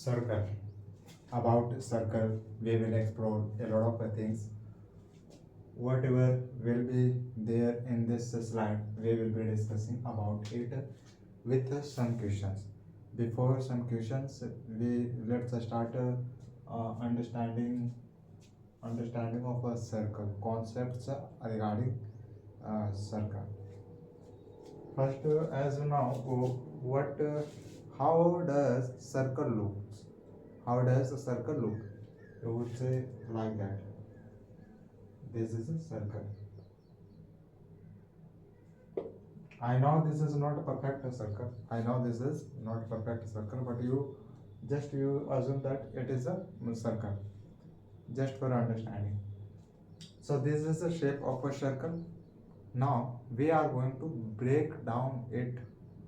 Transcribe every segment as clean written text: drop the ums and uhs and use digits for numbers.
circle. About circle, we will explore a lot of things. Whatever will be there in this slide, we will be discussing about it with some questions. Before some questions, we let's start understanding of a circle concepts regarding circle. First, as of now, what how does circle look? How does a circle look? You would say like that. This is a circle. I know this is not a perfect circle. I know this is not a perfect circle, but you assume that it is a circle, just for understanding. So this is the shape of a circle. Now we are going to break down it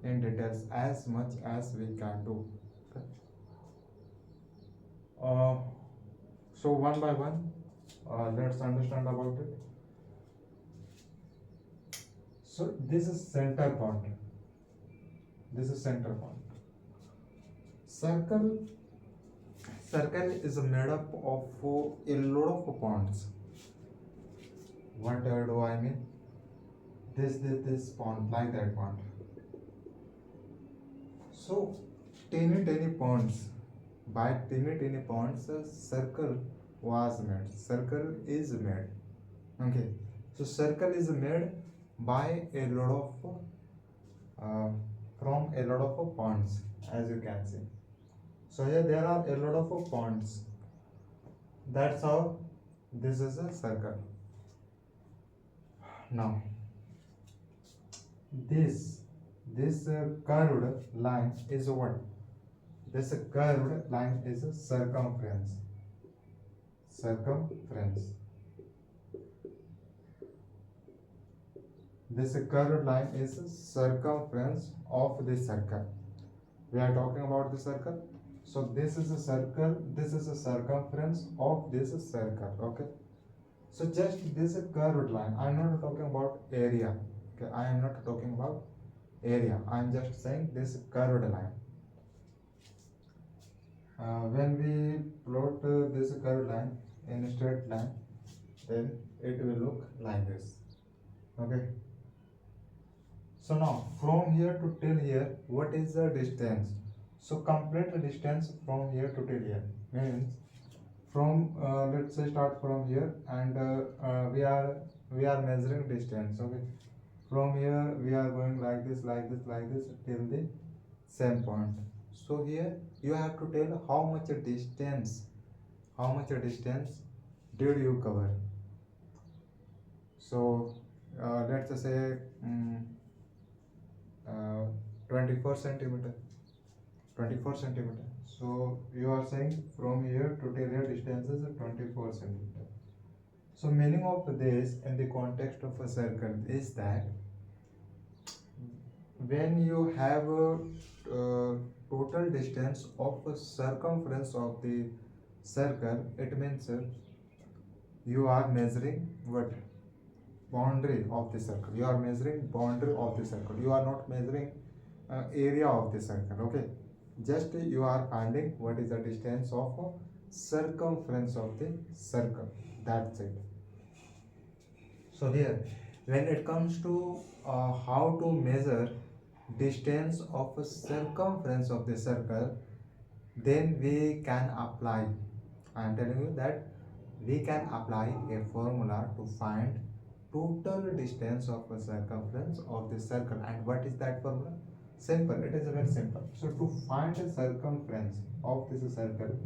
in details as much as we can do. Okay. So one by one, let's understand about it. So this is center point. This is center point. Circle circle is made up of a lot of points. What do I mean? This point, like that point. So tiny points. By tiny points, a circle was made. Circle is made. Okay. So circle is made by a lot of from a lot of points, as you can see. So here there are a lot of points. That's how this is a circle. Now this curved line is what? This curved line is a circumference. Circumference. This curved line is a circumference of the circle. We are talking about the circle. So this is a circle. This is a circumference of this circle. Okay. So just this curved line. I am not talking about area. Okay. I am not talking about area. I am just saying this curved line. When we plot this curved line in a straight line, then it will look like this. Okay. So now from here to till here, what is the distance? So complete the distance from here to till here means from let's say start from here, and we are measuring distance. Okay. From here we are going like this till the same point. So here you have to tell how much distance did you cover. So let's say 24 centimeter. So you are saying from here to till here distance is 24 centimeter. So meaning of this in the context of a circle is that when you have a total distance of a circumference of the circle, it means you are measuring what? Boundary of the circle. You are measuring boundary of the circle. You are not measuring area of the circle. Okay. Just you are finding what is the distance of circumference of the circle. That's it. So here, when it comes to how to measure distance of a circumference of the circle, then we can apply. I am telling you that we can apply a formula to find total distance of a circumference of the circle. And what is that formula? Simple. It is very simple. So to find the circumference of this circle,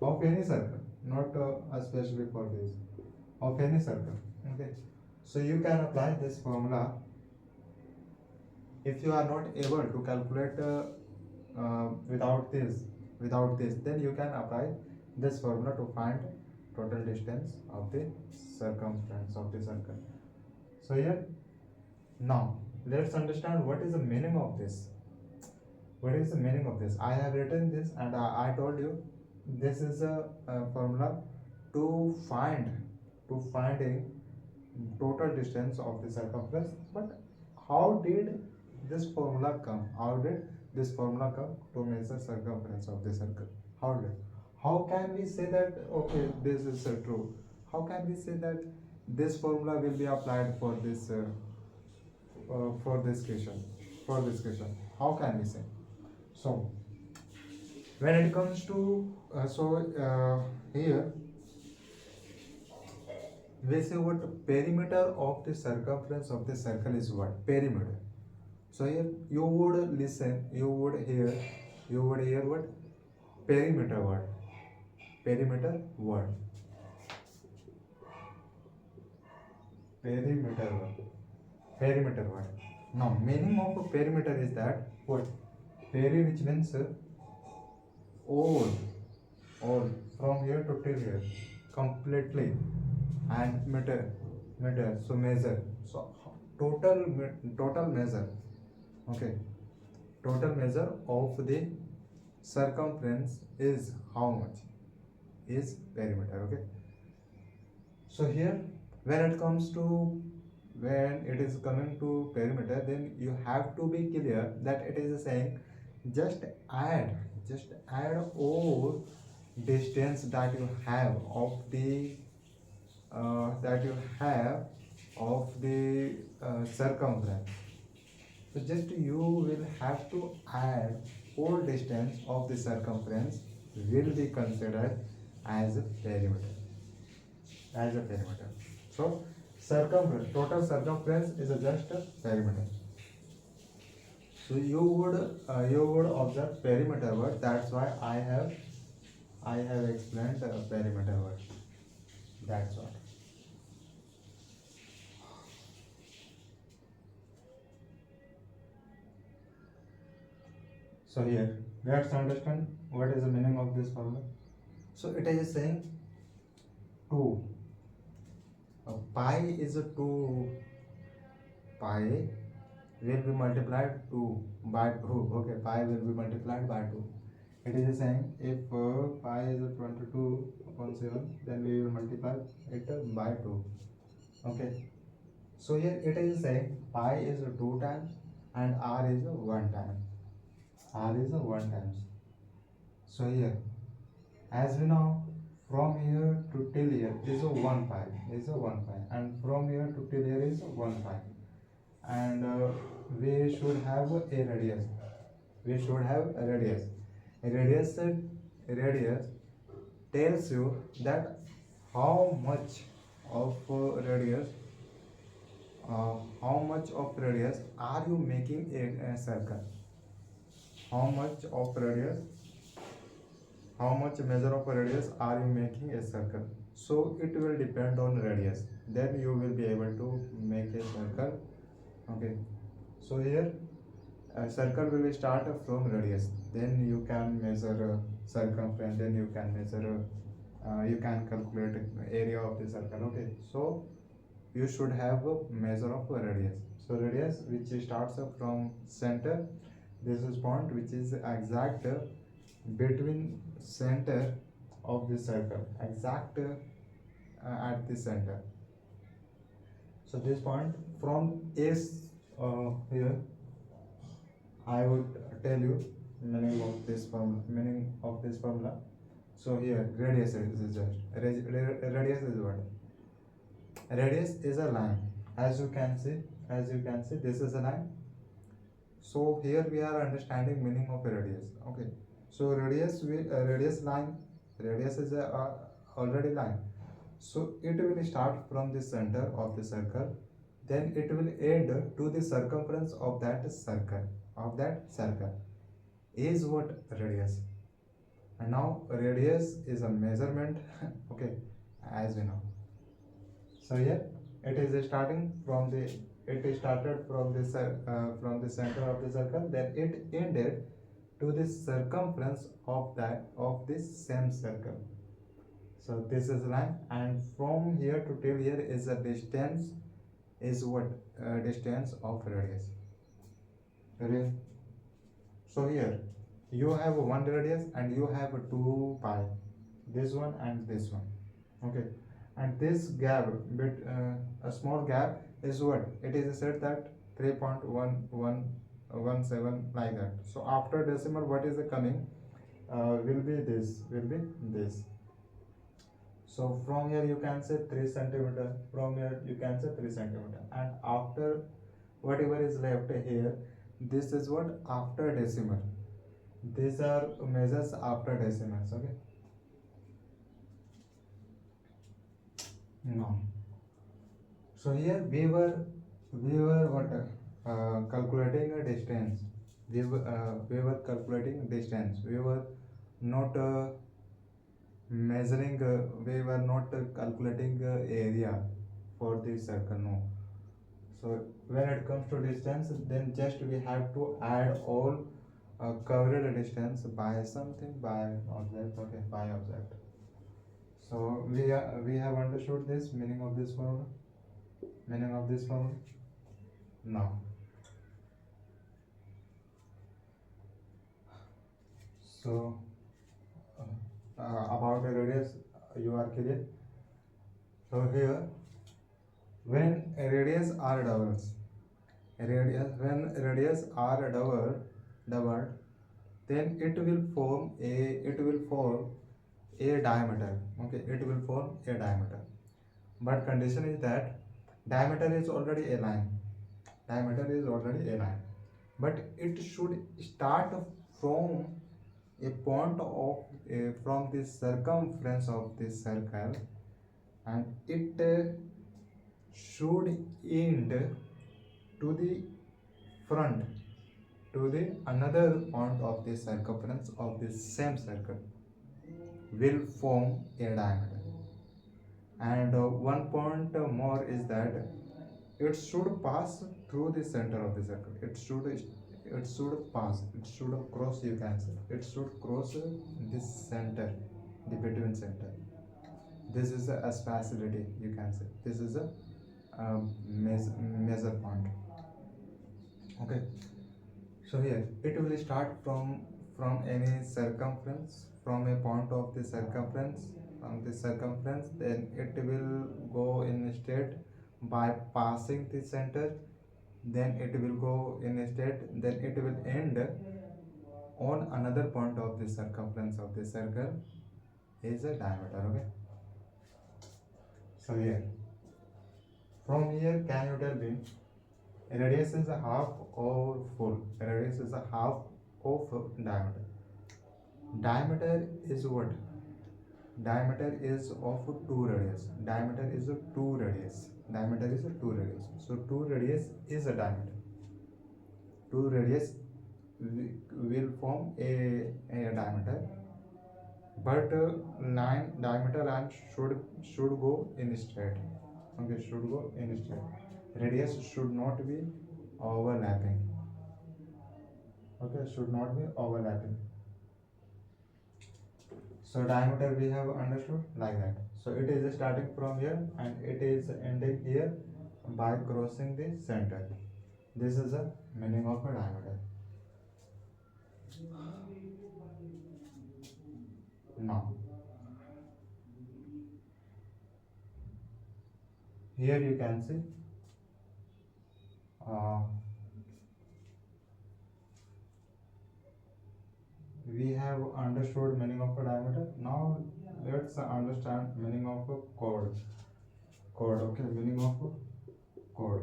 of any circle, not especially for this, of any circle. Okay. So you can apply this formula. If you are not able to calculate without this, then you can apply this formula to find total distance of the circumference of the circle. So here, now let's understand what is the meaning of this. What is the meaning of this? I have written this, and I told you this is a formula to finding total distance of the circumference. But how did this formula come? How did this formula come to measure circumference of the circle? How do? How can we say that okay this is true? How can we say that this formula will be applied for this question? For this question, how can we say? So when it comes to here we say what perimeter of the circumference of the circle is what perimeter. So here you would listen, you would hear what perimeter word, perimeter word, perimeter word, perimeter word. Now meaning of a perimeter is that what peri which means all, all from here to till here, completely, and meter. So measure. So total measure. Okay, total measure of the circumference is how much is perimeter. Okay, so here when it comes to when it is coming to perimeter, then you have to be clear that it is saying just add just add all distance that you have of the that you have of the circumference. So just you will have to add all distance of the circumference will be considered as a perimeter. As a perimeter. So circumference, total circumference is just a perimeter. So you would observe perimeter word. That's why I have explained perimeter word. That's what. So here, let's understand what is the meaning of this formula. So it is saying 2. Pi is a 2. Pi will be multiplied 2 by 2. Okay, pi will be multiplied by 2. It is saying if pi is 22 upon 7, then we will multiply it by 2. Okay. So here it is saying pi is 2 times and r is 1 time. R is 1 times. So here, as we know, from here to till here is a 1 pi, and from here to till here is 1 pi, and we should have a radius. We should have a radius. Radius tells you that how much of radius, are you making a circle? How much of radius, how much measure of radius are you making a circle? So it will depend on radius, then you will be able to make a circle. Okay, so here a circle will start from radius, then you can measure circumference, then you can measure you can calculate area of the circle. Okay, so you should have a measure of radius. So radius which starts from center, this is point which is exact between center of the circle, exact at the center. So this point from is here I would tell you meaning of this formula. So here radius is just radius is what? Radius is a line. As you can see, this is a line. So here we are understanding meaning of radius. Okay, so radius is a already line. So it will start from the center of the circle, then it will end to the circumference of that circle. Is what? Radius. And now radius is a measurement. Okay, as we know. So here it is starting from the started from the center of the circle, then it ended to the circumference of this same circle. So this is line, and from here to till here is a distance, is what? Distance of radius. Okay. So here you have one radius and you have 2 pi, this one and this one. Okay, and this gap a small gap is what? It is said that 3.1117 like that. So after decimal what is the coming? will be this. So from here you can say 3 centimeter, from here you can say 3 centimeter, and after whatever is left here, this is what after decimal. These are measures after decimals. Okay, no. So here we were what calculating a distance. We were calculating distance. We were not measuring. We were not calculating area for this circle. No. So when it comes to distance, then just we have to add all covered distance by something, by object. Okay, by object. So we have understood this meaning of this formula. Meaning of this formula. Now, so about the radius, you are clear. So here, when radius are doubles, radius are doubled, then it will form a diameter. Okay, it will form a diameter. But condition is that diameter is already a line. Diameter is already a line, but it should start from a point of from the circumference of this circle, and it should end to the front, to the another point of the circumference of the same circle, will form a diameter. And one point more is that it should pass through the center of the circle. It should cross, you can say, it should cross this center, the between center. This is a speciality, you can say. This is a measure point. Okay, so here it will start from any circumference, from a point of the circumference, then it will go in straight by passing the center, then it will go in straight, then it will end on another point of the circumference of the circle is a diameter. Okay, so here, from here, can you tell me radius is a half or full? Radius is a half of diameter. Diameter is what? Diameter is of two radius. Diameter is a two radius. Diameter is a two radius. So two radius is a diameter. Two radius will form a diameter, but line diameter line should go in straight. Okay, should go in straight. Radius should not be overlapping. Okay, should not be overlapping. So diameter we have understood like that. So it is starting from here and it is ending here by crossing the center. This is the meaning of a diameter. Now, here you can see we have understood meaning of a diameter. Now let's understand meaning of a chord. Okay, meaning of a chord.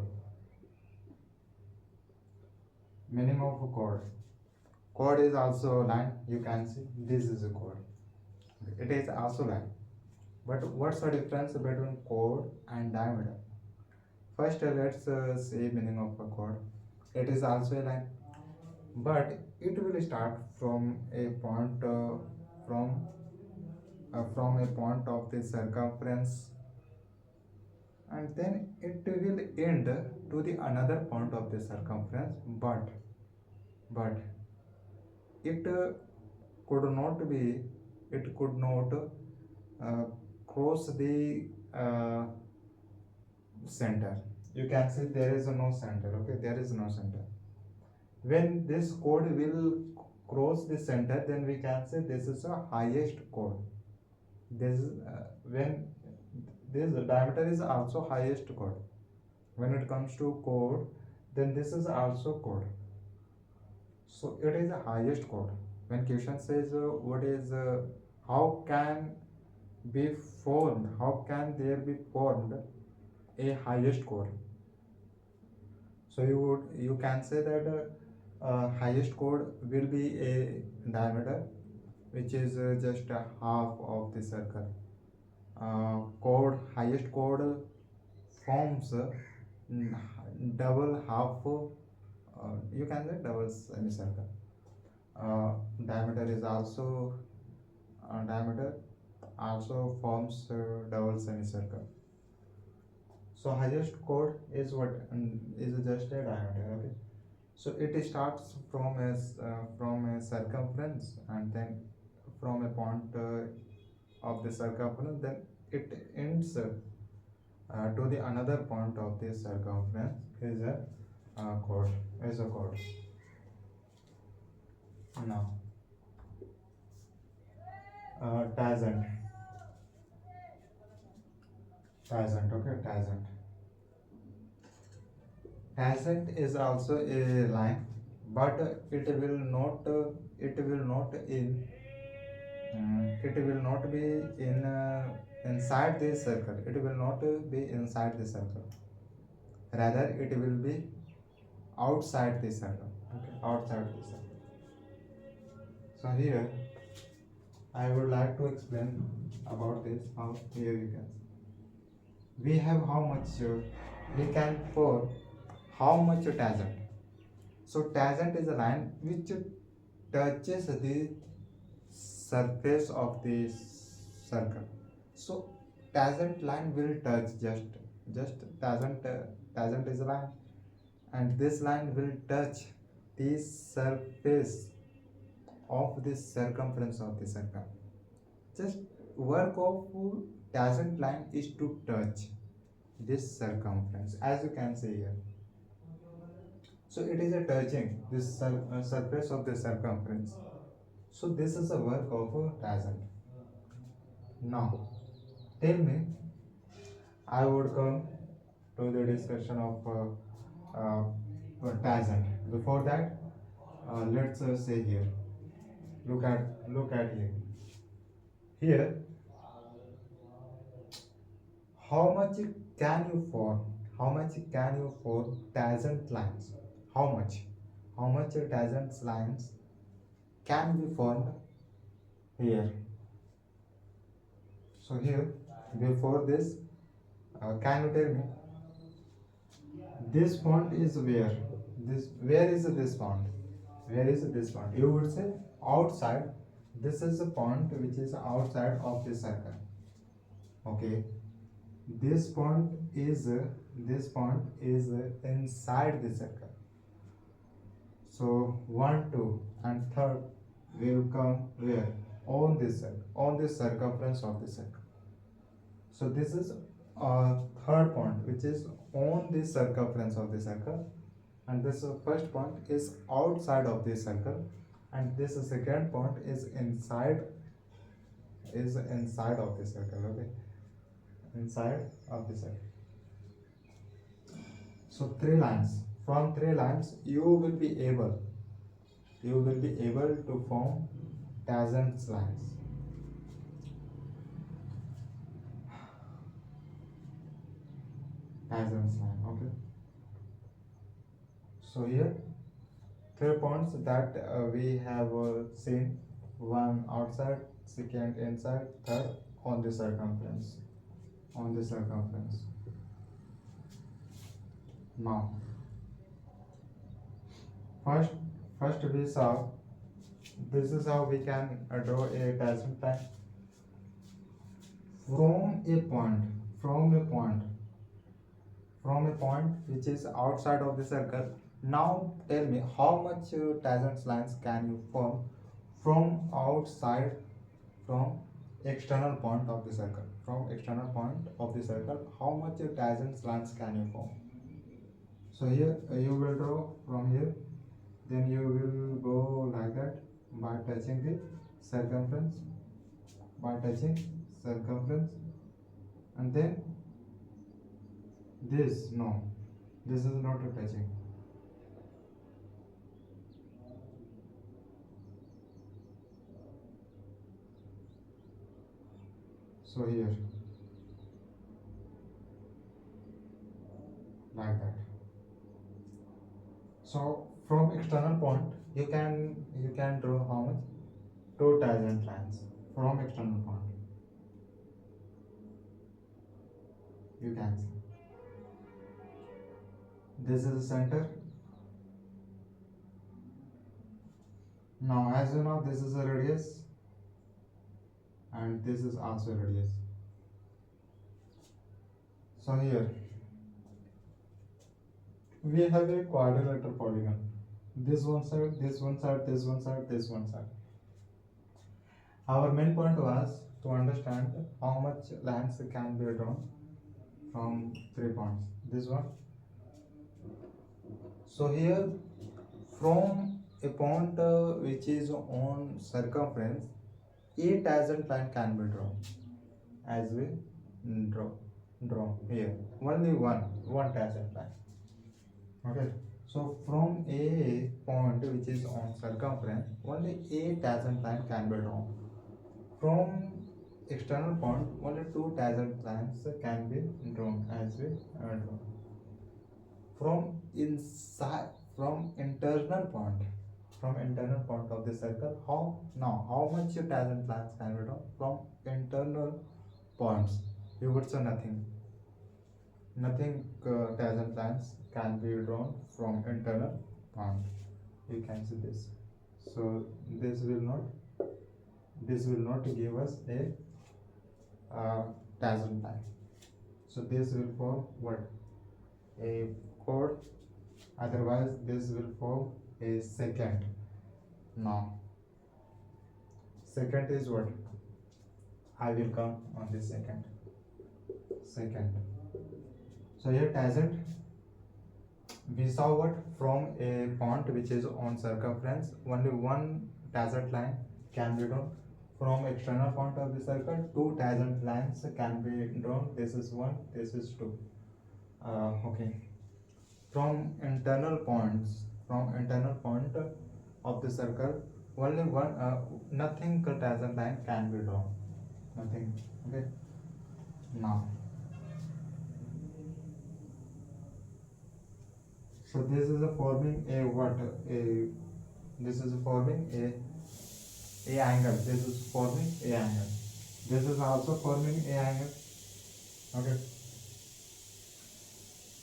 Meaning of a chord. Chord is also a line. You can see this is a chord. It is also line. But what's the difference between chord and diameter? First, let's see meaning of a chord. It is also a line, but it will start from a point from a point of the circumference, and then it will end to the another point of the circumference, but it could not uh, cross the center. You can see there is no center. Okay, there is no center. When this chord will cross the center, then we can say this is a highest chord. This is when this diameter is also highest chord. When it comes to chord, then this is also chord. So it is the highest chord. When question says what is how can be formed, how can there be formed a highest chord? So you can say that highest chord will be a diameter which is just a half of the circle. Chord highest chord forms double half, you can say double semicircle. Diameter is also diameter also forms double semicircle. So highest chord is what is just a diameter. Okay. So it starts from a circumference, and then from a point of the circumference, then it ends to the another point of the circumference is a chord. Is a chord. Now, tangent. Tangent. Okay, tangent. Tangent is also a line, but it will not in it will not be in inside the circle. It will not be inside the circle. Rather, it will be outside the circle. Okay, outside the circle. So here, I would like to explain about this. How here you can see. We have how much we can pour how much tangent. So tangent is a line which touches the surface of the circle. So tangent line will touch just tangent is a line, and this line will touch the surface of the circumference of the circle. Just work of tangent line is to touch this circumference, as you can see here. So it is a touching this surface of the circumference. So this is a work of a tangent. Now, tell me, I would come to the discussion of tangent. Before that, let's say here. Look at here. Here, how much can you form? How much can you form tangent lines? How much? How much tangent lines can be formed here? So here, before this, can you tell me this point is where? This where is this point? Where is this point? You would say outside. This is a point which is outside of the circle. Okay. This point is inside the circle. So 1, 2, and third will come where? On this circle, on the circumference of the circle. So this is third point which is on the circumference of the circle, and this first point is outside of the circle, and this second point is inside of the circle. Okay, inside of the circle. So three lines. From three lines, you will be able to form tangent lines. Tangent line. Okay. So here, three points that we have seen: one outside, second inside, third on the circumference. On the circumference. Now, first we saw this is how we can draw a tangent line from a point which is outside of the circle. Now tell me how much tangent lines can you form from outside, from external point of the circle. From external point of the circle, how much tangent lines can you form? So here you will draw from here, then you will go like that by touching the circumference, and then this this is not a touching. So here, like that. So from external point, you can draw how much? Two tangent lines from external point. You can see this is the center. Now, as you know, this is a radius, and this is also radius. So here we have a quadrilateral polygon. This one side, this one side, this one side, this one side. Our main point was to understand how much lines can be drawn from 3 points. This one. So here, from a point which is on circumference, a tangent line can be drawn, as we draw draw here. Only one tangent line. Okay. So from a point which is on circumference, only a tangent line can be drawn. From external point, only two tangent lines can be drawn, as we draw. From inside, from internal point, of the circle, how much tangent lines can be drawn from internal points? You would say nothing. Tangent lines can be drawn from internal point. You can see this. So this will not give us a tangent line. So this will form what? A chord. Otherwise, this will form a secant. Now, secant is what? I will come on this secant. So here tangent, we saw what? From a point which is on circumference, only one tangent line can be drawn. From external point of the circle, two tangent lines can be drawn. This is one, this is two. Okay. From internal point of the circle, only one, nothing tangent line can be drawn. Nothing. Okay. Now, so this is forming a what? This is forming a angle. This is forming a angle. This is also forming a angle. Okay.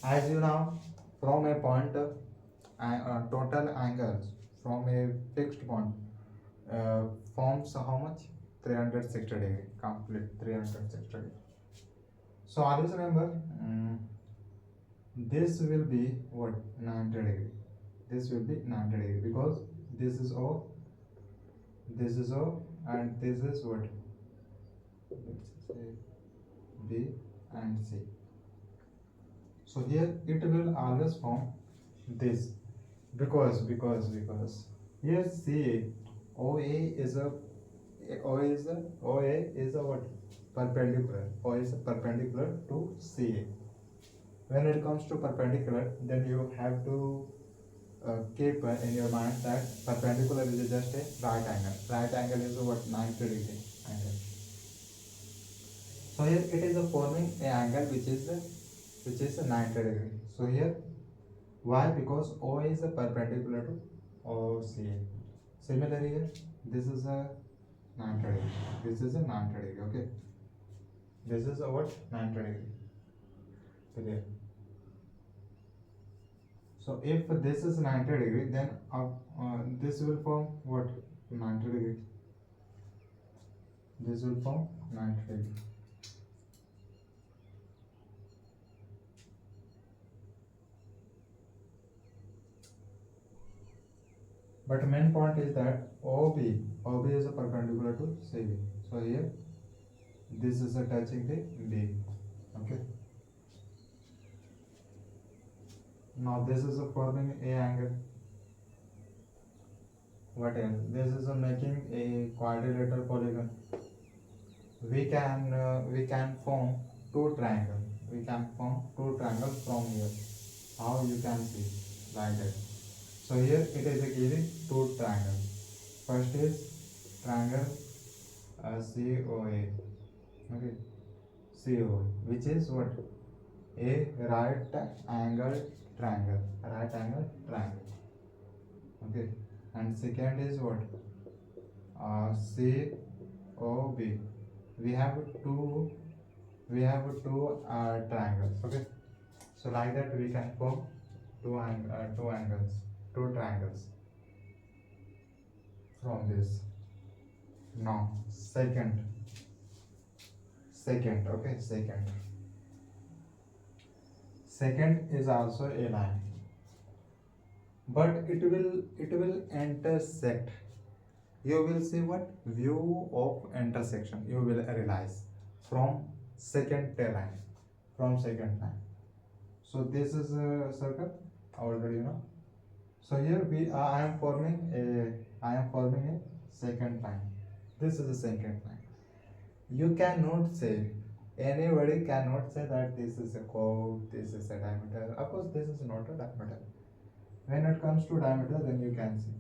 As you know, from a point, total angles from a fixed point forms how much? 360 degree. Complete 360 degree. So always remember, this will be what? 90 degree. This will be 90 degree because this is O, and this is what? Let's say B and C. So here it will always form this, because here CA, OA is a what? Perpendicular. OA is perpendicular to CA. When it comes to perpendicular, then you have to keep in your mind that perpendicular is just a right angle. Right angle is what? 90 degree angle. So here it is forming a angle which is 90 degree. So here, why? Because O is perpendicular to OCA. Similarly here, this is a 90 degree. This is a 90 degree. Okay. This is a what? 90 degree. Clear. So if this is 90 degree, then this will form what? 90 degree. This will form 90 degree. But main point is that OB is a perpendicular to CB. So here, this is a touching the B. Okay. Now this is a forming a angle. What else? This is a making a quadrilateral polygon. We can form two triangles. We can form two triangles from here. How you can see? Like that. So here it is giving two triangles. First is triangle COA. Okay, COE, which is what? A right angle triangle. Right angle triangle. Okay, and second is what? COB. We have two. We have two triangles. Okay, so like that we can form two angles, two triangles from this. Now second. Okay, second is also a line, but it will intersect. You will see what view of intersection you will realize from second line, from second line. So this is a circle already, you know. So here I am forming a second line. This is a second line. You cannot say, anybody cannot say that this is a curve, this is a diameter. Of course this is not a diameter. When it comes to diameter, then you can see.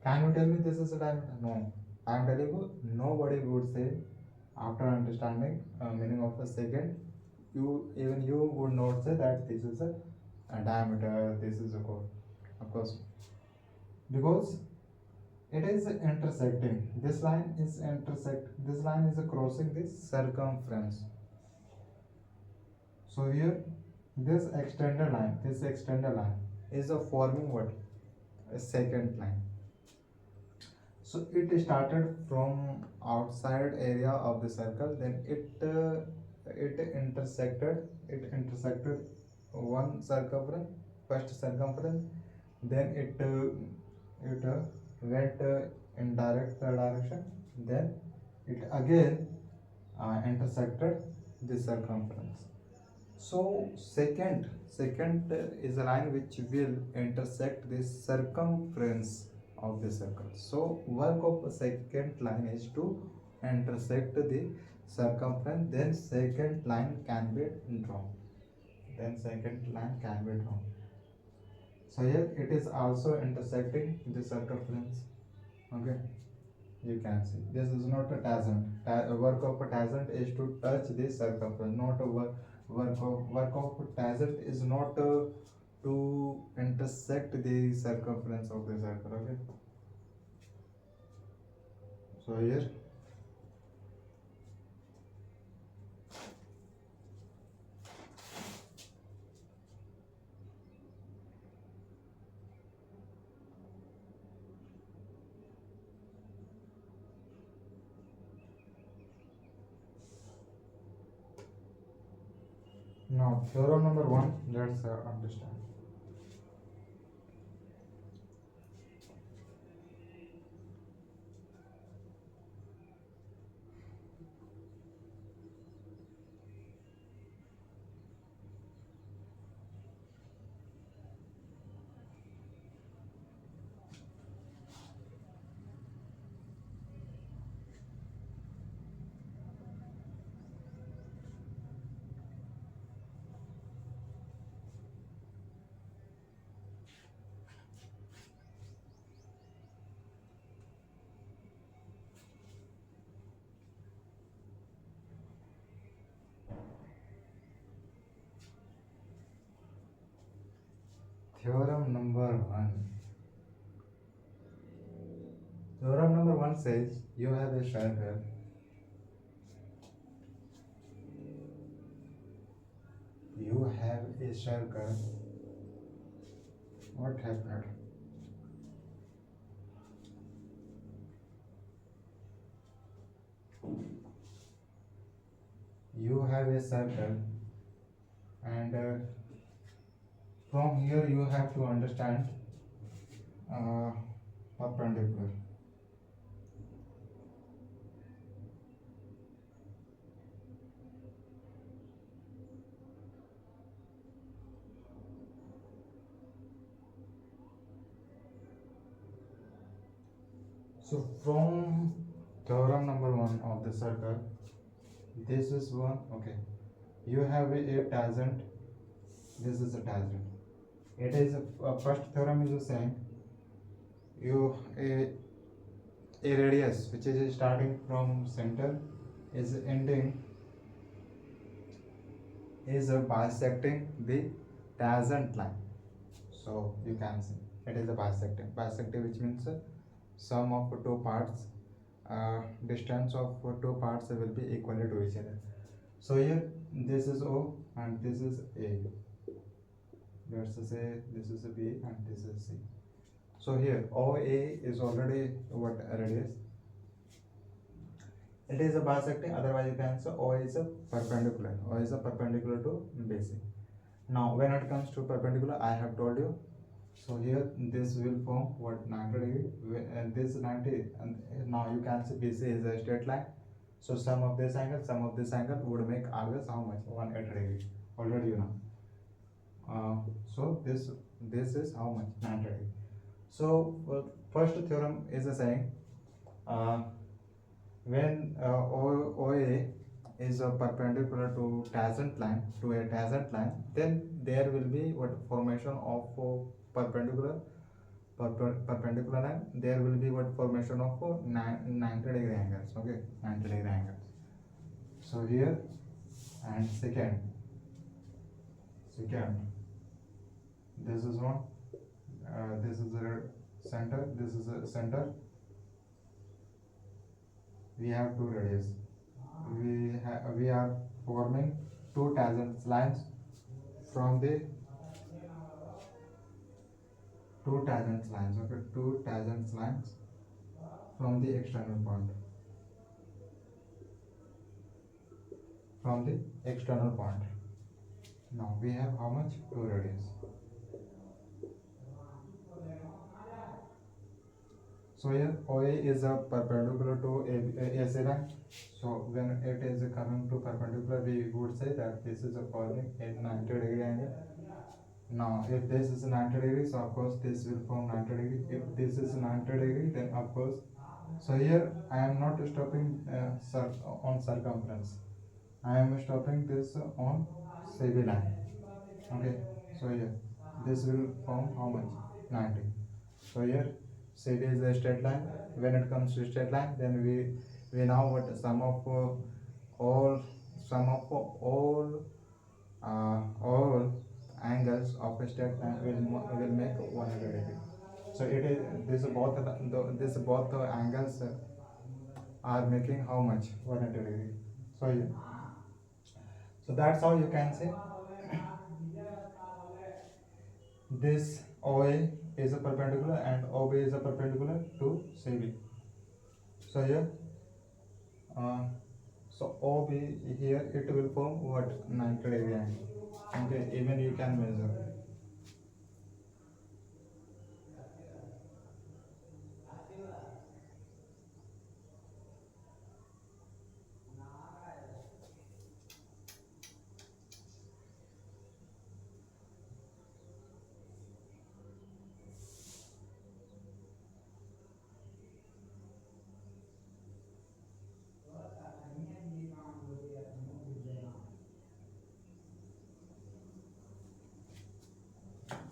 Can you tell me this is a diameter? No. I am telling you, nobody would say after understanding meaning of a second. You would not say that this is a diameter, this is a chord. Of course, because it is intersecting. This line is intersect. This line is crossing this circumference. So here, this extended line is a forming what? A second line. So it started from outside area of the circle, then it intersected one circumference, first circumference, then it went in direct direction, then it again intersected the circumference. So second is a line which will intersect the circumference of the circle. So work of a second line is to intersect the circumference. Then second line can be drawn. So here it is also intersecting the circumference. Okay, you can see this is not a tangent. Work of a tangent is to touch the circumference, not a work of tangent is not to intersect the circumference of the circle. Okay, so here now theorem number one, let's understand. Theorem number one. Theorem number one says you have a circle. You have a circle. What happened? You have a circle, and from here you have to understand uh, perpendicular. So from theorem number one of the circle, this is one. Okay, you have a tangent. This is a tangent. It is first theorem is saying you a radius which is starting from center is ending is bisecting the tangent line. So you can see it is a bisecting. Bisecting, which means sum of two parts, distance of two parts will be equal to each other. So here this is O and this is A. Let's say this is a B and this is C. So here OA is already what radius. It is a bisecting, otherwise you can say O is a perpendicular. O is a perpendicular to BC. Now when it comes to perpendicular, I have told you. So here this will form what 90 degree and this 90, and now you can see BC is a straight line. So sum of this angle would make always how much? 180 degree. Already you know. So this is how much? 90 degree. So first theorem is saying when OA is a perpendicular to a tangent line, then there will be what formation of perpendicular line. There will be what formation of 90 degree angles. Okay, 90 degree angles. So here and second, this is one. This is the center. This is the center. We have two radius. We are forming two tangent lines from the two tangent lines. Okay, two tangent lines from the external point. Now we have how much? Two radius. So here OA is a perpendicular to AC line. So when it is coming to perpendicular, we would say that this is forming a 90 degree angle. Now if this is 90 degrees, so of course this will form 90 degree. If this is 90 degree, then of course. So here I am not stopping on circumference. I am stopping this on CV line. Okay. So here this will form how much? 90. So here CD is a straight line. When it comes to straight line, then we know what sum of all angles of a straight line will make 100 degree. So it is this both angles are making how much? 100 degree. So so that's how you can say this OA is a perpendicular and OB is a perpendicular to CB. So here, so OB here it will form what? 90 degree angle. Okay, even you can measure.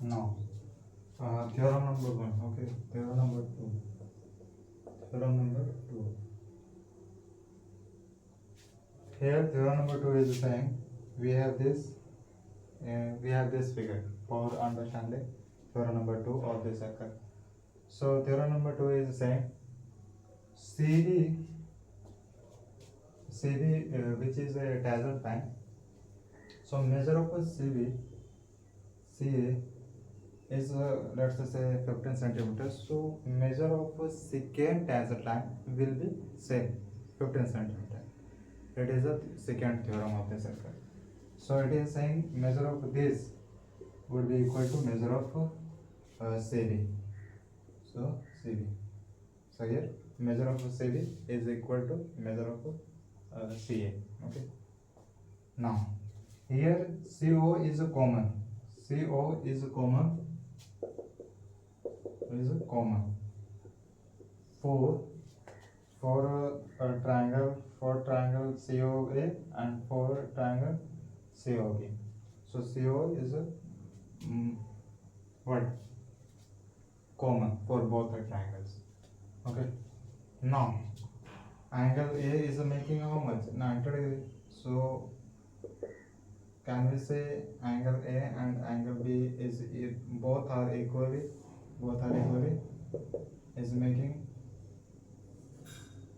Now, theorem number 1. Okay, theorem number 2. Here, theorem number 2 is saying we have this figure for understanding theorem number 2 of the circle. So theorem number 2 is saying CD, which is a tangent line. So measure of CA is let's say 15 centimeters. So measure of secant tangent line will be same 15 centimeter. It is a secant theorem of the circle. So it is saying measure of this would be equal to measure of CD. So CD. So here measure of CD is equal to measure of CA. Okay. Now here CO is a common. For a triangle COA and for triangle COB. So CO is a what? Common for both the triangles. Okay. Now Angle A is making how much? 90 degree. So can we say angle A and angle B is both are equally is making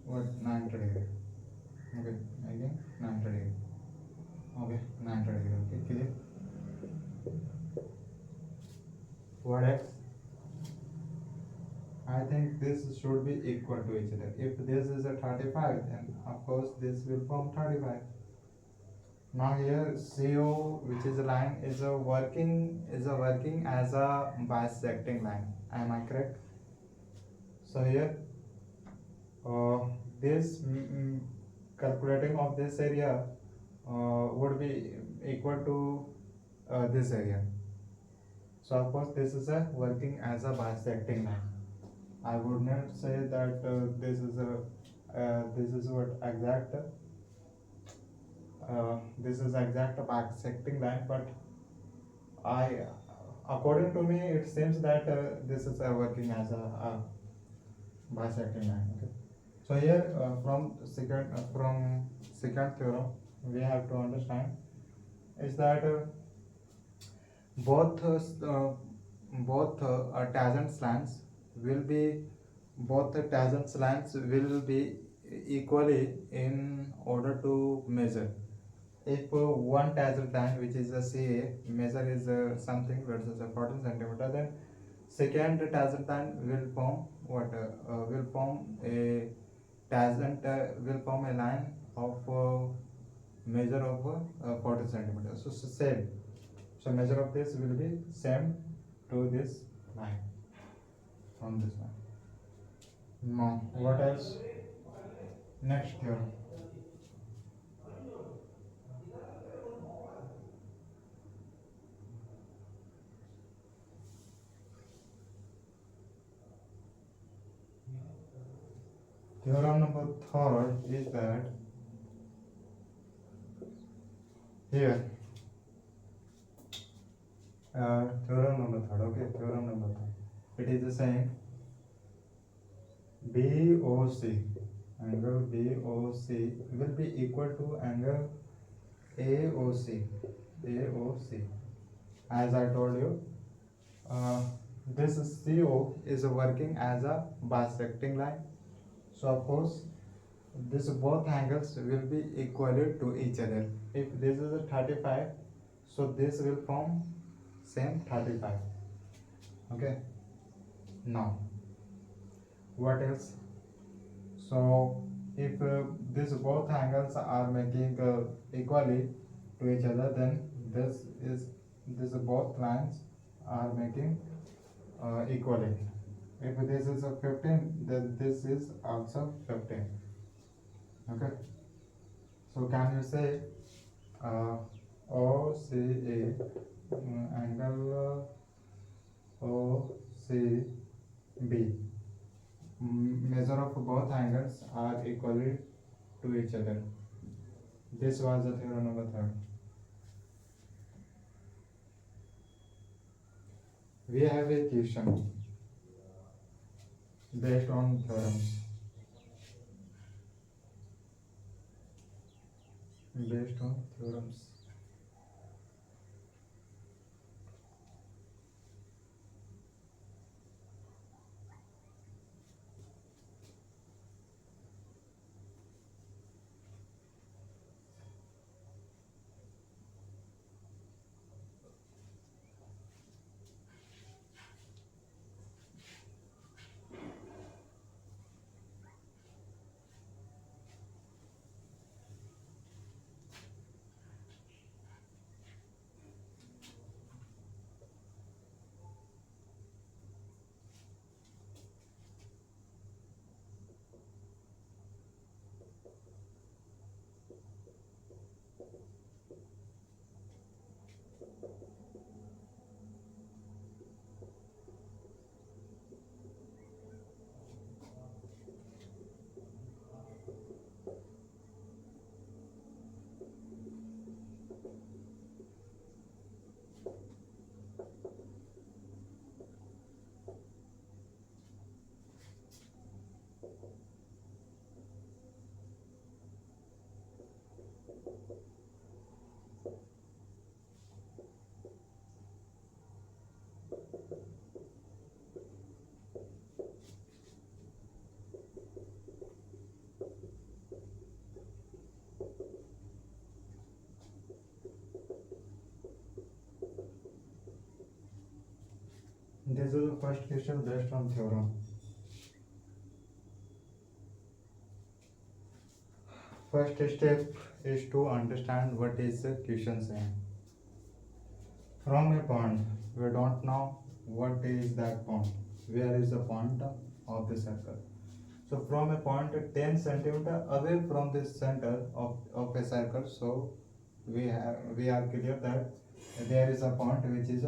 what? 90 degree. Okay, making 90 degree. Okay, 90 degree. Okay, clear. What else? I think this should be equal to each other. If this is a 35, then of course this will form 35. Now here CO, which is a line, is a working as a bisecting line. Am I correct? So here, uh, this calculating of this area would be equal to this area. So of course this is a working as a bisecting line. I would not say that this is what exact this is exact bisecting line, but I according to me it seems that this is working as a bisecting line. Okay. So here from second theorem we have to understand is that both tangent lines will be both the tangent lines will be equally in order to measure. If one tangent line, which is a CA, measure is something versus a 14 centimeter, then second tangent line will form what? Will form a tangent will form a line of measure of 40 centimeters. So same. So measure of this will be same to this line from this line. Now what else? Next theorem. Theorem number third is that here theorem number third. Okay, theorem number third. It is the same. BOC, angle BOC will be equal to angle AOC. AOC. As I told you, this CO is working as a bisecting line. So of course, this both angles will be equal to each other. If this is a 35, so this will form same 35. Okay. Now, what else? So if these both angles are making equally to each other, then this both lines are making equally. If this is a 15, then this is also 15. Okay. So can you say OCA angle OCB measure of both angles are equally to each other. This was the theorem number third. We have a question based on theorems. Based on theorems. This is the first question based on theorem. First step is to understand what is the question saying. From a point, we don't know what is that point. Where is the point of the circle? So from a point 10 centimeter away from the center of a circle, so we are clear that there is a point which is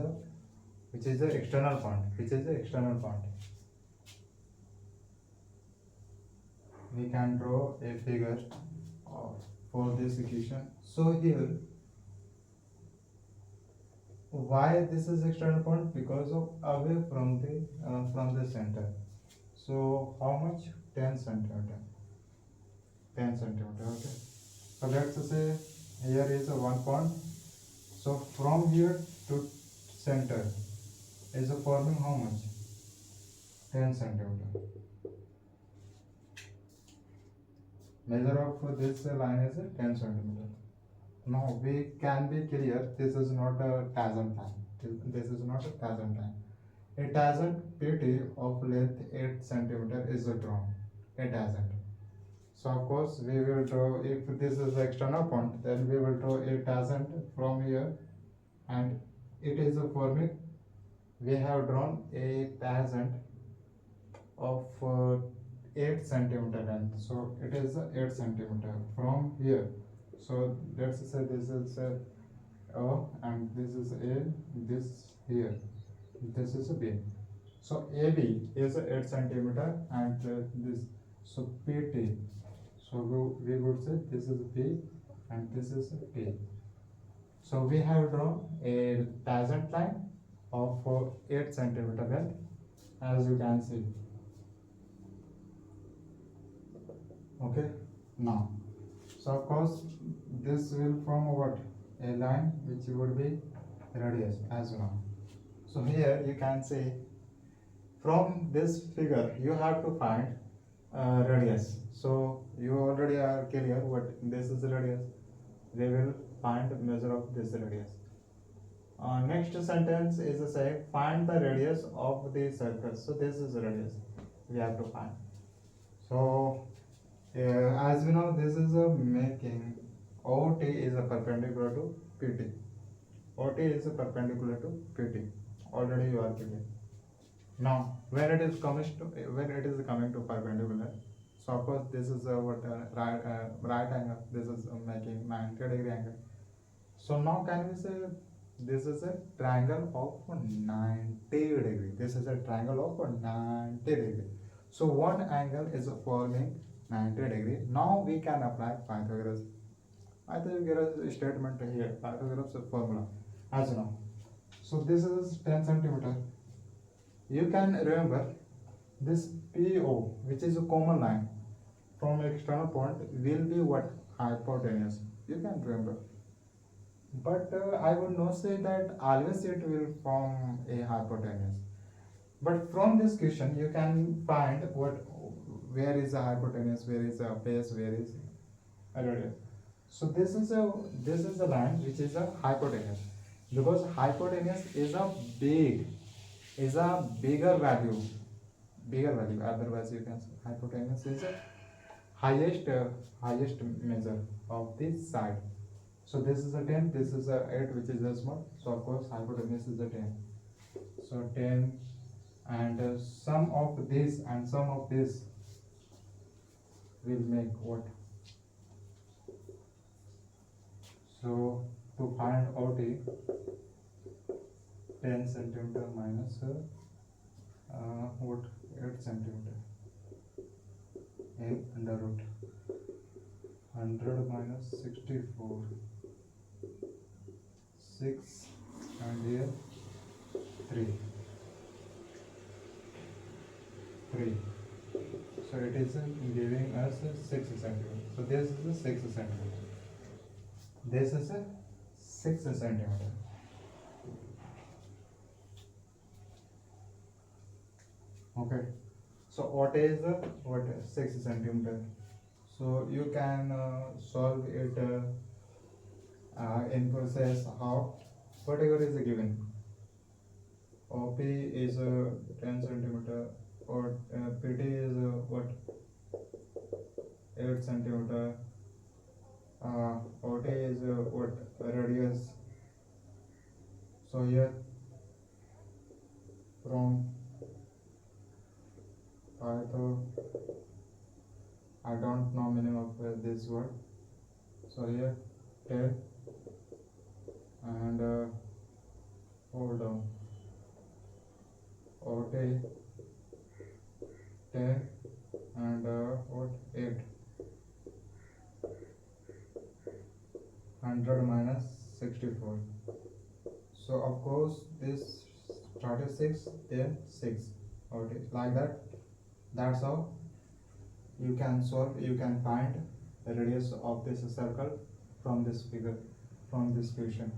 the external point, which is the external point. We can draw a figure for this equation. So here, why this is external point? Because of away from the center. So how much? 10 centimeter. 10 centimeter. Okay. So let's say here is a 1 point. So from here to center is forming how much? 10 centimeter. Measure of this line is 10 centimeter. Now we can be clear, this is not a tangent line. This is not a tangent line. A tangent PT of length 8 centimeter is drawn. A tangent. So of course we will draw, if this is the external point, then we will draw a tangent from here, and it is forming. We have drawn a tangent of 8 centimeter length. So it is 8 centimeter from here. So let's say this is O and this is A, this here, this is a B. So AB is 8 centimeter and this, so PT. So we would say this is P and this is P. So we have drawn a tangent line of 8 centimeter length, as you can see. Okay, now, so of course this will form what? A line which would be radius as well. So here you can see, from this figure you have to find radius. So you already are clear what this is radius. We will find measure of this radius. Next sentence is say find the radius of the circle. So this is radius we have to find. So as we know, this is a making OT is a perpendicular to PT. OT is a perpendicular to PT. Already you are clear. Now, when it is coming to perpendicular, so of course this is what right angle. This is making 90-degree angle. So now can we say this is a triangle of 90 degree. This is a triangle of 90 degree. So one angle is forming 90 degree. Now we can apply Pythagoras statement here, Pythagoras formula as now. So this is 10 centimeter. You can remember this PO, which is a common line from external point, will be what? Hypotenuse. You can remember. But I would not say that always it will form a hypotenuse. But from this question, you can find where is the hypotenuse, where is the base, where is a radius. So this is a line which is a hypotenuse, because hypotenuse is a bigger value. Otherwise, you can say hypotenuse is a highest measure of this side. So this is a 10, this is a 8, which is a small. So of course hypotenuse is a 10. So 10, and sum of this and sum of this will make what? So to find OT, 10 centimeter minus what? 8 centimeter in under root 100 minus 64, 6, and here 3. So it is giving us 6 centimeter. So this is a 6 centimeter. This is a 6 centimeter. Okay. So what is 6 centimeter? So you can solve it in process how whatever is given. OP is 10 centimeter, or PT is what, 8 centimeter, OT is what, radius. So here from Python, I don't know meaning of this word. So here 10 and hold on, OT 10 and what, 8, 100 minus 64. So of course this started 6, then 6. Okay, like that. That's how you can solve, you can find the radius of this circle from this figure, from this question.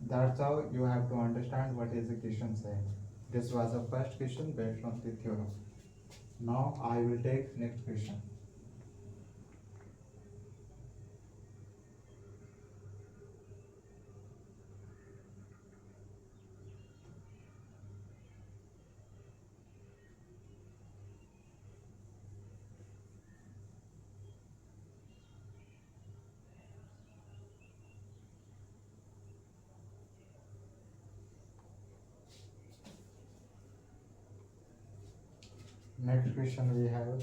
That's how you have to understand what is the question saying. This was the first question based on the theorem. Now I will take next question. Next question we have,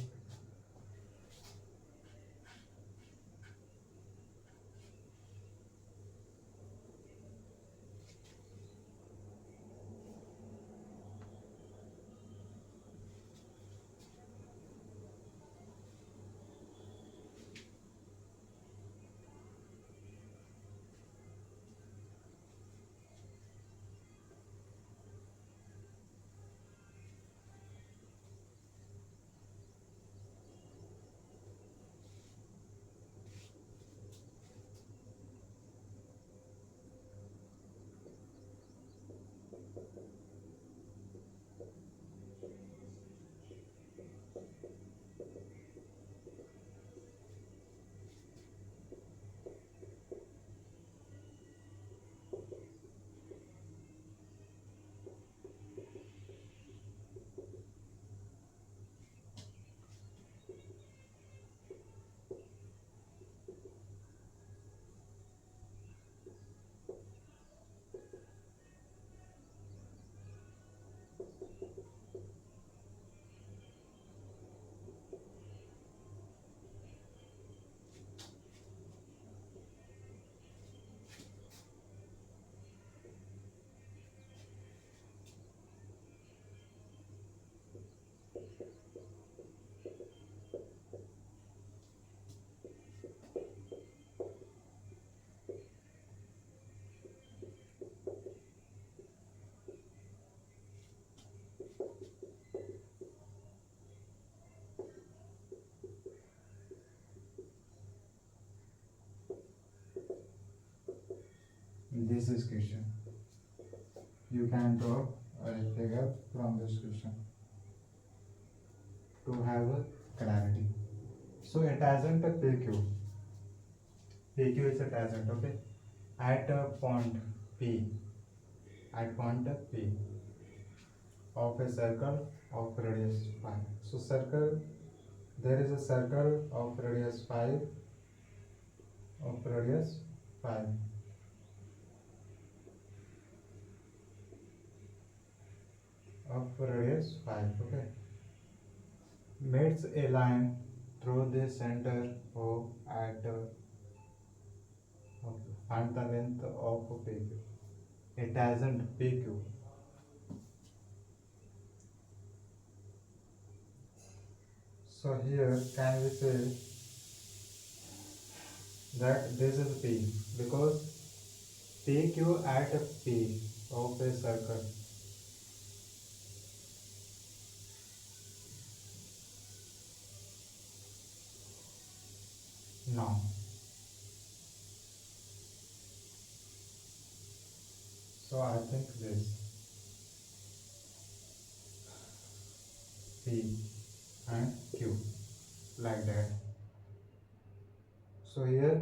this is question. You can draw a figure from this question to have a clarity. So a tangent PQ. PQ is a tangent, okay? At a point P, at point P of a circle of radius 5. So circle, there is a circle of radius 5, of radius 5, of radius 5, okay? Meets a line through the center O at and the length of PQ. A tangent PQ. So here can we say that this is P, because PQ at P of a circle. Now, so I think this P and Q, like that. So here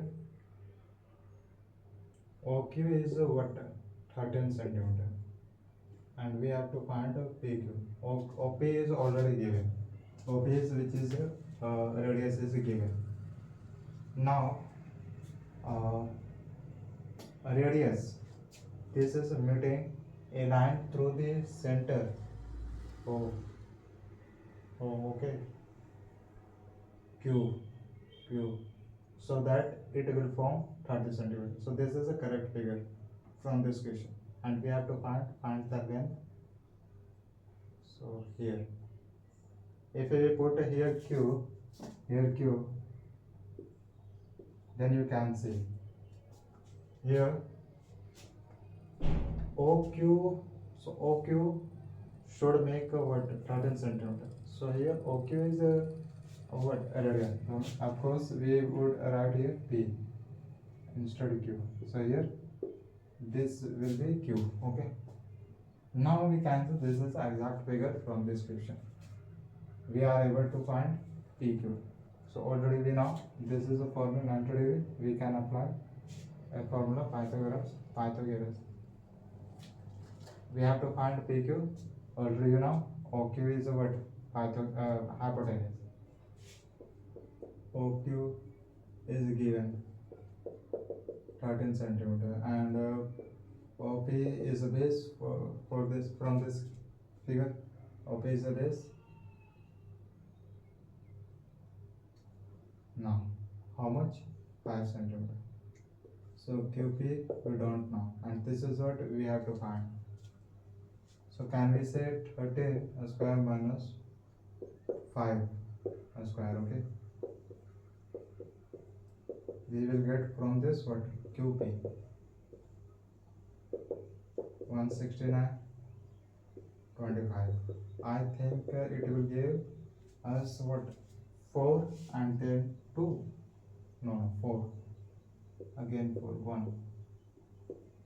OQ is what, 13 centimeter. and we have to find PQ. OP is already given. OP is which is radius is given. Now uh, radius. This is meeting a line through the center. Oh, okay. Q, Q. So that it will form 30 centimeters. So this is a correct figure from this question, and we have to find the length. So here, if we put here Q, then you can see here OQ. So OQ should make what 13 centimeter. So here OQ is what area. Of course, we would write here P instead of Q. So here this will be Q. Okay. Now we can see this is the exact figure from this question. We are able to find PQ. So already we know this is a formula 90 degree. We can apply a formula Pythagoras. We have to find PQ. Already you know OQ is what hypotenuse. OQ is given 13 centimeter, and OP is a base for this from this figure. OP is a base. Now, how much? 5 centimeter. So QP we don't know, and this is what we have to find. So can we say 30 square minus 5 square? Okay. We will get from this what? QP 169.25. I think it will give us what? 4 and then 2. No, 4. Again 4, 1.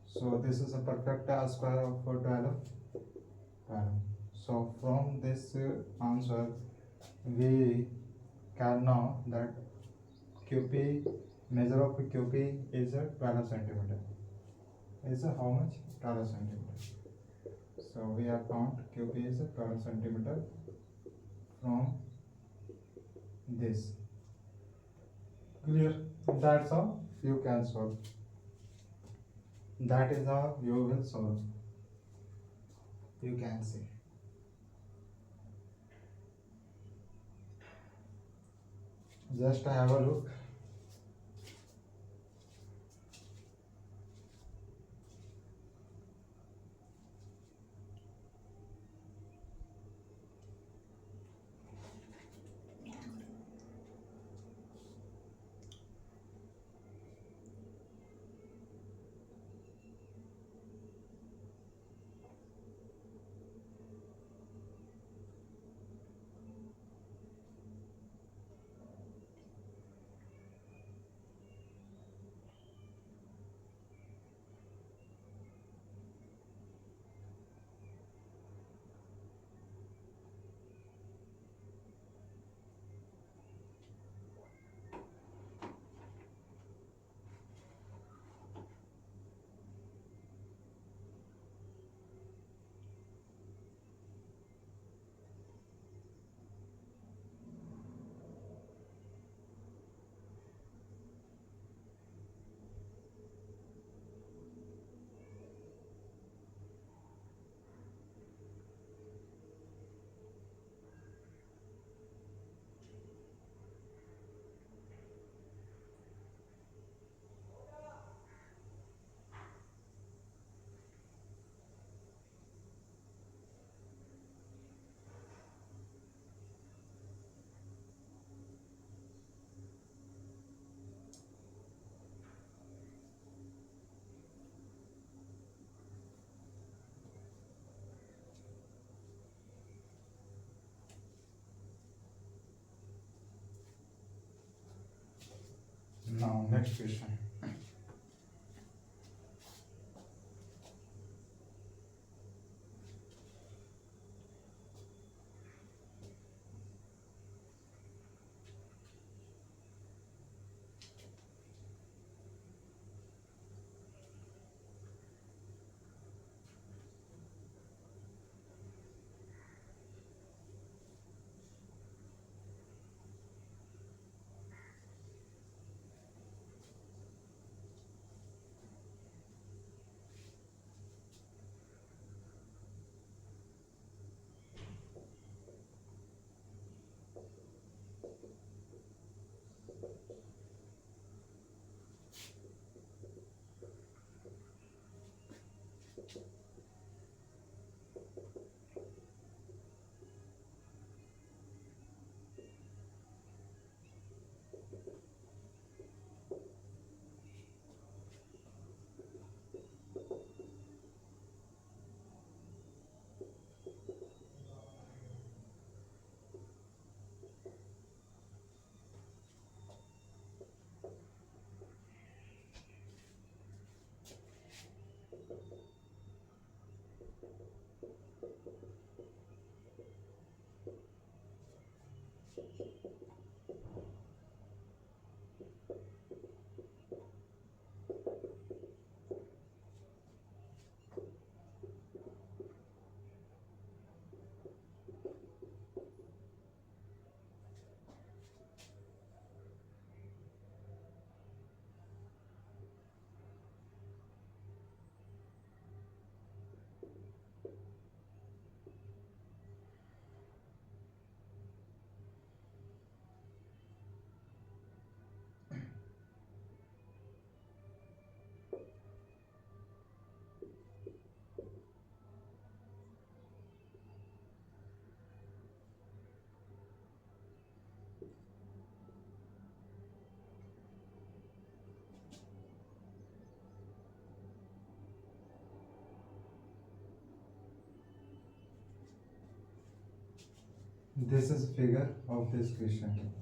So this is a perfect square of 12. So from this answer, we can know that QP, measure of QP is 12 centimeter. Is how much? 12 centimeter. So we have found QP is 12 centimeter from this. Clear? That's how you can solve. That is how you will solve. You can see. Just have a look. Now, next question. This is figure of this question.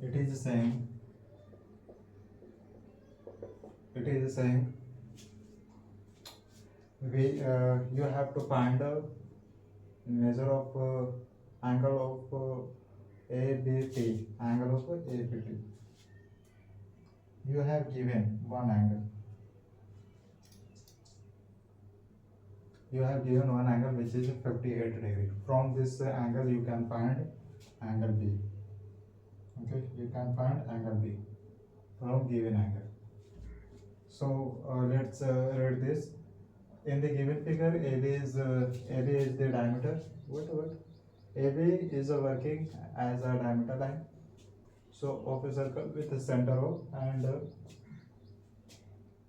It is saying, it is saying you have to find a measure of angle of ABT, angle of ABT. You have given one angle. You have given one angle which is 58 degree. From this angle you can find angle B. Okay, you can find angle B from given angle. So let's read this. In the given figure, AB is the diameter. What? AB is working as a diameter line. So of a circle with a center O and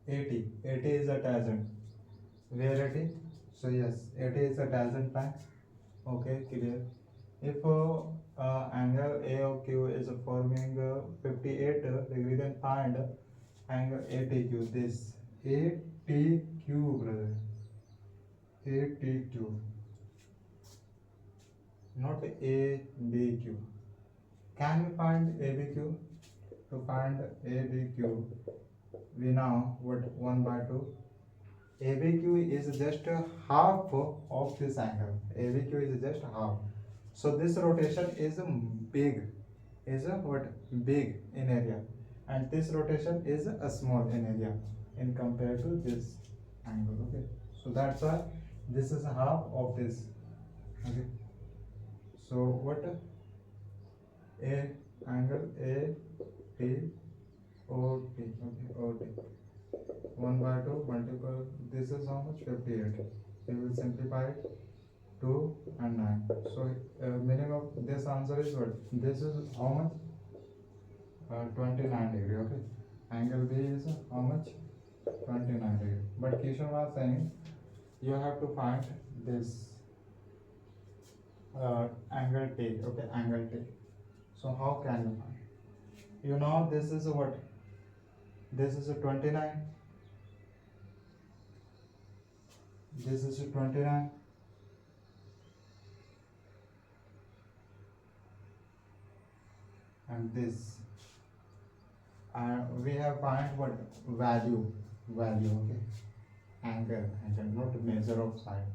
AT is a tangent. Where AT? So yes, AT is a tangent line. Okay, clear. If angle AOQ is forming 58 degree, then find angle ATQ. This ATQ, brother. ATQ, not ABQ. Can we find ABQ? To find ABQ, we know what 1 by 2. ABQ is just half of this angle. ABQ is just half. So this rotation is big, is a what? Big in area, and this rotation is a small in area in compared to this angle. Okay, so that's why this is half of this. Okay, so what? A angle A T O T. Okay, O T. 1 by 2 multiple. This is how much? 58. We will simplify it. 2 and 9. So meaning of this answer is what? This is how much? 29 degree. Okay, angle B is how much? 29 degree. But question was saying you have to find this angle T. Okay, angle T. So how can you find? You know this is what? This is a 29. This is a 29. And this. We have find what? Value. Okay. Angle, not measure of side.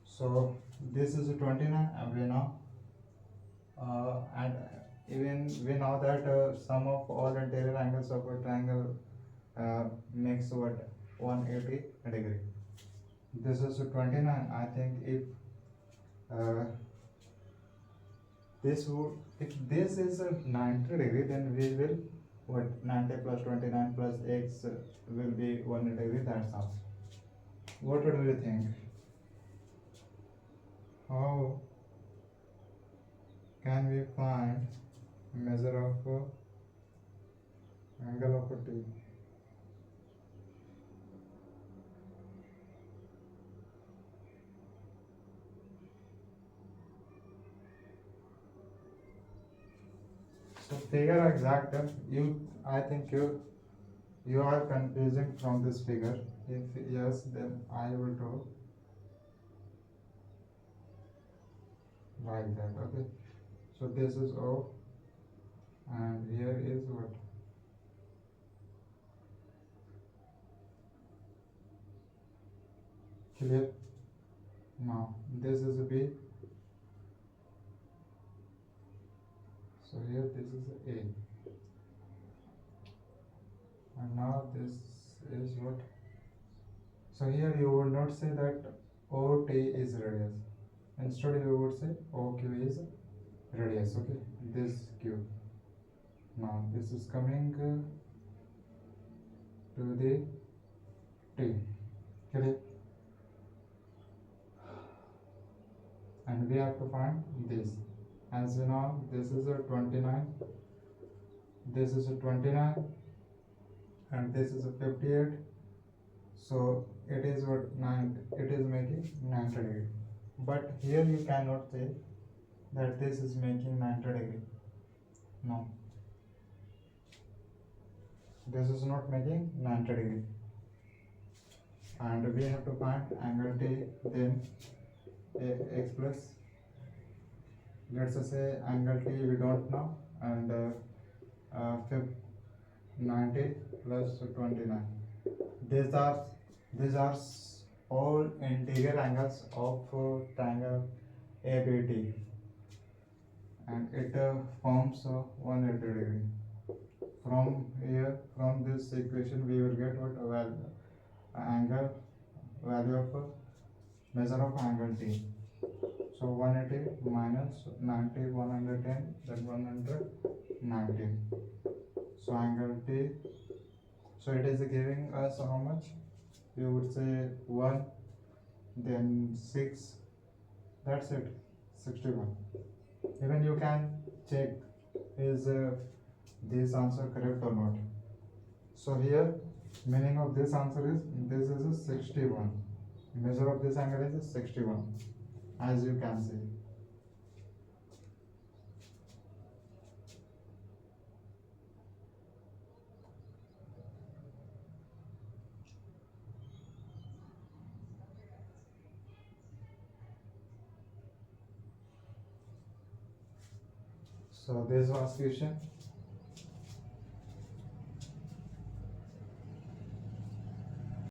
So this is a 29, and we know, and even we know that sum of all interior angles of a triangle makes what? 180 degree. This is a 29. I think if uh, if this is a 90 degree, then we will what? 90 plus 29 plus x will be 180 degree. That's all. What do you think? How can we find measure of angle of a T? So figure exact. I think you are confusing from this figure. If yes, then I will do like that. Okay. So this is O, and here is what? Clear? Now this is a B. So here this is A, and now this is what? So here you would not say that OT is radius. Instead you would say OQ is radius. Okay, this Q. Now this is coming to the T. Okay, and we have to find this. As we know, this is a 29. This is a 29, and this is a 58. So it is what? 9. It is making 90 degree. But here you cannot say that this is making 90 degree. No, this is not making 90 degree. and we have to find angle T, then x plus, let's say angle T we don't know, and 90 plus 29. These are these are all interior angles of triangle ABT, and it forms 180 degree. From here, from this equation, we will get what value angle value of measure of angle T. So 180 minus 90, 110, then 190. So angle T. So it is giving us how much? You would say 1, then 6. That's it. 61. Even you can check is this answer correct or not. So here meaning of this answer is this is a 61. Measure of this angle is a 61, as you can see. So this was question.